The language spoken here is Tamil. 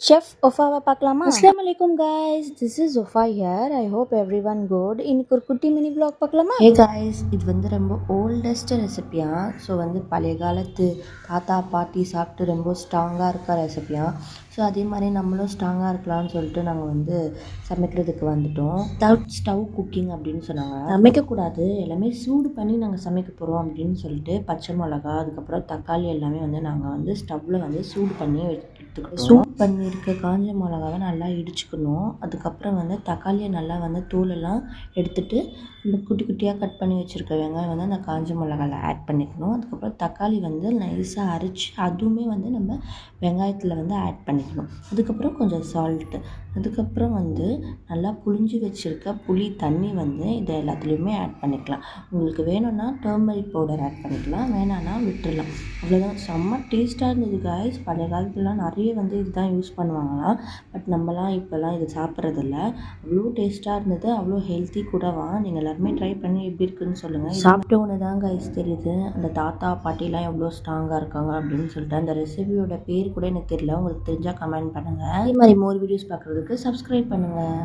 செஃப் ஒஃபாவை பார்க்கலாமா? அஸ்ஸலாமு அலைக்கும் guys, this is Ofa here. I hope everyone good. இன்னைக்கு ஒரு குட்டி மினி வ்ளாக் பார்க்கலாமா? ஹே காய்ஸ், இது வந்து ரொம்ப ஓல்டஸ்ட் ரெசிப்பியாக. ஸோ வந்து பழைய காலத்து தாத்தா பாட்டி சாப்பிட்டு ரொம்ப ஸ்ட்ராங்காக இருக்க ரெசிப்பியாக. ஸோ அதே மாதிரி நம்மளும் ஸ்ட்ராங்காக இருக்கலாம்னு சொல்லிட்டு நாங்கள் வந்து சமைக்கிறதுக்கு வந்துட்டோம். வித்தவுட் ஸ்டவ் குக்கிங் அப்படின்னு சொன்னாங்க. சமைக்கக்கூடாது, எல்லாமே சூடு பண்ணி நாங்கள் சமைக்க போகிறோம் அப்படின்னு சொல்லிட்டு பச்சை மிளகா, அதுக்கப்புறம் தக்காளி எல்லாமே வந்து நாங்கள் வந்து ஸ்டவ்வில் வந்து சூடு பண்ணி எடுத்துக்கிட்டோம். சூடு பண்ணியிருக்க காஞ்ச மிளகாவை நல்லா இடிச்சுக்கணும். அதுக்கப்புறம் வந்து தக்காளியை நல்லா வந்து தூளெல்லாம் எடுத்துட்டு நம்ம குட்டி குட்டியாக கட் பண்ணி வச்சுருக்க வெங்காயம் வந்து அந்த காஞ்ச மிளகாவில் ஆட் பண்ணிக்கணும். அதுக்கப்புறம் தக்காளி வந்து நைஸாக அரைச்சி அதுவுமே வந்து நம்ம வெங்காயத்தில் வந்து ஆட் பண்ணிக்கணும். அதுக்கப்புறம் கொஞ்சம் சால்ட்டு, அதுக்கப்புறம் வந்து நல்லா புளிஞ்சு வச்சுருக்க புளி தண்ணி வந்து இதை எல்லாத்துலேயுமே ஆட் பண்ணிக்கலாம். உங்களுக்கு வேணும்னா டர்மரிக் பவுடர் ஆட் பண்ணிக்கலாம், வேணான்னா விட்டுடலாம். அவ்வளோதான். செம்ம டேஸ்ட்டாக இருந்தது காய்ஸ். பழைய காலத்துலலாம் நிறைய வந்து இதுதான் யூஸ் பண்ணுவாங்களாம். பட் நம்மலாம் இப்போல்லாம் இது சாப்பிட்றதில்ல. அவ்வளோ டேஸ்ட்டாக இருந்தது, அவ்வளோ ஹெல்த்தி கூடவா. நீங்கள் எல்லாருமே ட்ரை பண்ணி எப்படி இருக்குன்னு சொல்லுங்கள். சாப்பிட்டவொன்னு தான் கைஸ் தெரியுது அந்த தாத்தா பாட்டிலாம் எவ்வளோ ஸ்ட்ராங்காக இருக்காங்க அப்படின்னு சொல்லிட்டு. அந்த ரெசிபியோட பேர் கூட எனக்கு தெரியல, உங்களுக்கு தெரிஞ்சால் கமெண்ட் பண்ணுங்கள். இதே மாதிரி மோர் வீடியோஸ் பார்க்குறதுக்கு சப்ஸ்கிரைப் பண்ணுங்கள்.